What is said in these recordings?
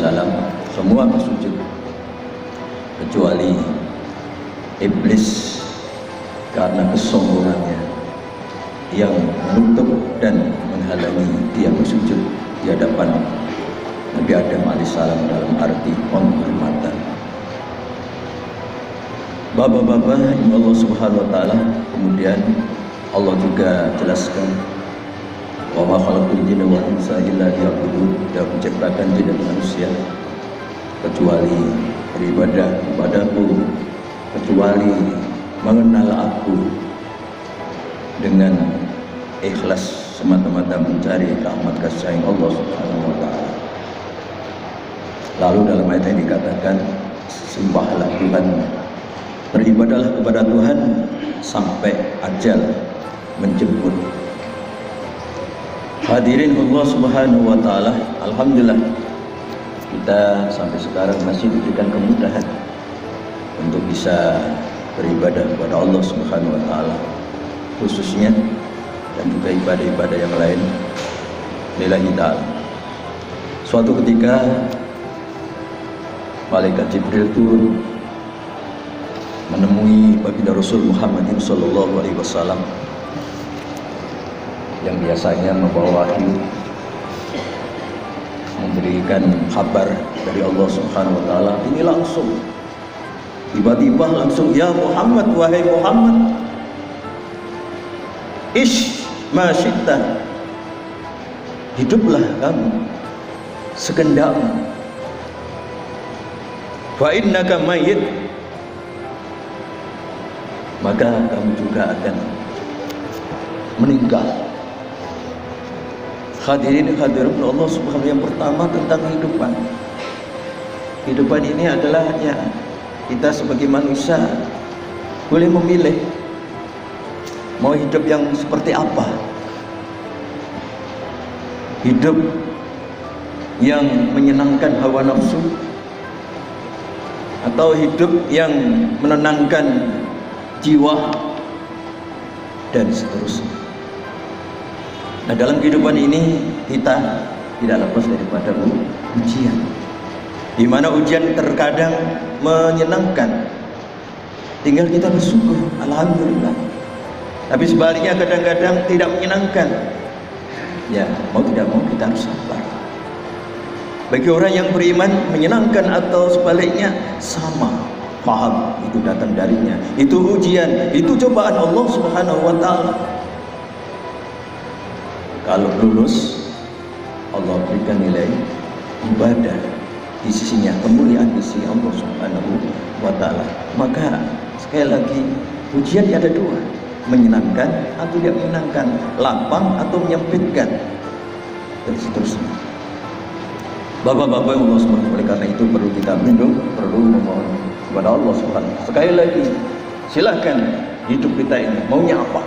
alaihissalam semua bersujud kecuali iblis karena kesombongannya yang menutup dan menghalangi dia bersujud di hadapan Nabi Adam alaihissalam dalam arti penghormatan. Bapak-bapak yang Allah subhanahu wa ta'ala, kemudian Allah juga jelaskan wa ma khalaqul jinna wal insa illa liya'budun, tidak menciptakan jin dan manusia kecuali beribadah kepadaku, kecuali mengenal aku dengan ikhlas semata-mata mencari rahmat kasih sayang Allah subhanahu wa ta'ala. Lalu dalam ayat ini dikatakan sembahlah Tuhan, beribadahlah kepada Tuhan sampai ajal menjemput. Hadirin Allah subhanahu wa ta'ala, alhamdulillah kita sampai sekarang masih diberikan kemudahan untuk bisa beribadah kepada Allah subhanahu wa ta'ala khususnya, dan juga ibadah-ibadah yang lain lillahi ta'ala. Suatu ketika malaikat Jibril turun menemui baginda Rasul Muhammad sallallahu alaihi wasallam yang biasanya membawa wahyu, memberikan kabar dari Allah subhanahu wa ta'ala. Ini langsung tiba-tiba langsung, ya Muhammad, wahai Muhammad, ish ma syi'ta, hiduplah kamu sekendakmu, fa innaka mayyit, maka kamu juga akan meninggal. Hadirin hadirin Allah subhanahu, yang pertama tentang kehidupan. Kehidupan ini adalah ya, kita sebagai manusia boleh memilih mau hidup yang seperti apa. Hidup yang menyenangkan hawa nafsu, atau hidup yang menenangkan jiwa, dan seterusnya. Nah, dalam kehidupan ini kita tidak lepas daripada ujian, di mana ujian terkadang menyenangkan, tinggal kita bersyukur, alhamdulillah. Tapi sebaliknya kadang-kadang tidak menyenangkan. Ya, mau tidak mau kita harus sabar. Bagi orang yang beriman menyenangkan atau sebaliknya sama, paham itu datang darinya. Itu ujian, itu cobaan Allah subhanahu wa ta'ala. Kalau lulus, Allah berikan nilai ibadah di sisinya, kemuliaan di sisi Allah subhanahu wa ta'ala. Maka sekali lagi ujian ada dua, menyenangkan atau tidak menyenangkan, lapang atau menyempitkan, dan seterusnya. Bapak-bapak yang Allah subhanahu, oleh karena itu perlu kita berlindung, perlu memohon kepada Allah subhanahu. Sekali lagi, silahkan hidup kita ini maunya apa,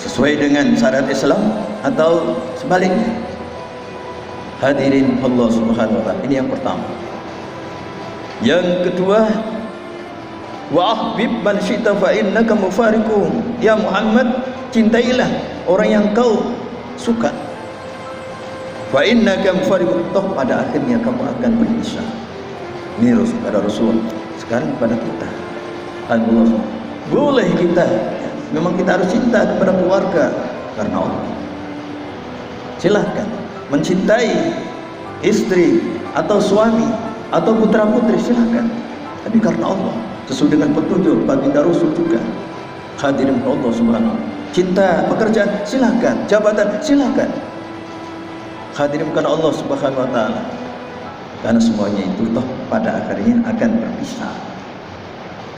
sesuai dengan syariat Islam atau sebaliknya. Hadirin Allah subhanahu wa ta'ala, ini yang pertama. Yang kedua, wa ahbib man syi'ta fa innaka mufariqun, ya Muhammad, cintailah orang yang kau suka, fa innaka mufariqun, toh pada akhirnya kamu akan berpisah. Ini Rasul pada Rasul, sekarang pada kita. Allah, boleh kita, memang kita harus cinta kepada keluarga karena Allah. Silahkan mencintai istri atau suami atau putra putri, silahkan, tapi karena Allah, sesuai dengan petunjuk baginda Rasul juga. Hadirin Allah subhanahu. Cinta pekerjaan silahkan, jabatan silahkan, hadirin karena Allah subhanahu wa ta'ala. Karena semuanya itu toh pada akhirnya akan berpisah.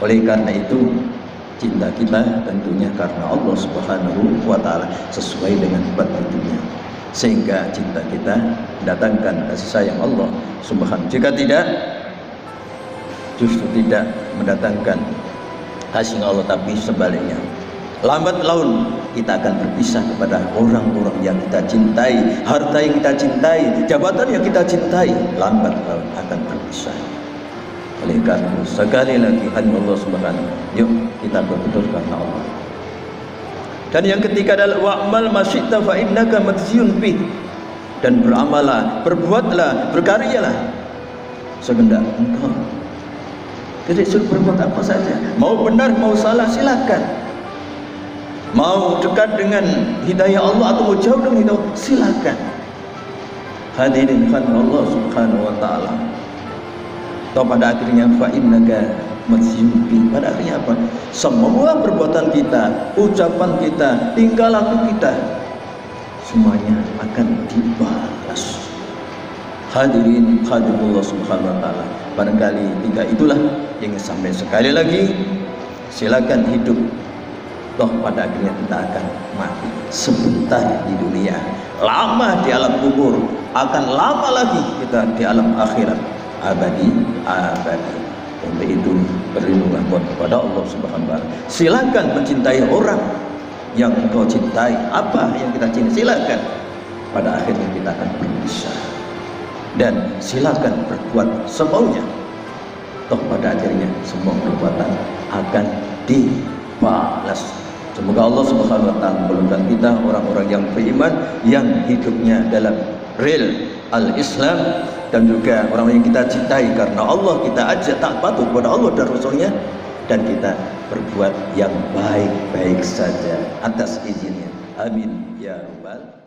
Oleh karena itu cinta kita tentunya karena Allah subhanahu wa ta'ala, sesuai dengan petunjuknya, sehingga cinta kita mendatangkan kasih sayang Allah subhanahu. Jika tidak, justru tidak mendatangkan kasih Allah, tapi sebaliknya, lambat laun kita akan berpisah kepada orang-orang yang kita cintai, harta yang kita cintai, jabatan yang kita cintai, lambat laun akan berpisah. Oleh karena itu, sekali lagi hanya Allah subhanahu, yuk kita betul karena Allah. Dan yang ketiga adalah wa'mal masyita fa innaka majziyun bih, dan beramallah, berbuatlah, berkaryalah sekehendak engkau. Jadi suruh berbuat apa saja, mau benar mau salah silakan, mau dekat dengan hidayah Allah atau mau jauh dengan hidayah silakan. Hadirin Allah subhanahu wa ta'ala. Atau pada akhirnya fa innaka masyubi, pada akhirnya apa? Semua perbuatan kita, ucapan kita, tingkah laku kita semuanya akan dibalas. Hadirin hadirullah subhanahu wa ta'ala. Barangkali tiga itulah yang sampai sekali lagi, silakan hidup, toh pada akhirnya kita akan mati. Sebentar di dunia, lama di alam kubur, akan lama lagi kita di alam akhirat, abadi. Untuk itu berlindunglah kepada Allah subhanahu wa ta'ala. Silakan mencintai orang yang engkau cintai, apa yang kita cintai silakan, pada akhirnya kita akan berpisah. Dan silakan berbuat semaunya, toh pada akhirnya semua perbuatan akan dibalas. Semoga Allah subhanahu wa ta'ala membolehkan kita orang-orang yang beriman, yang hidupnya dalam real al-Islam, dan juga orang yang kita cintai karena Allah, kita ajak tak patuh kepada Allah dan Rasulnya, dan kita berbuat yang baik-baik saja atas izinnya. Amin ya rabbal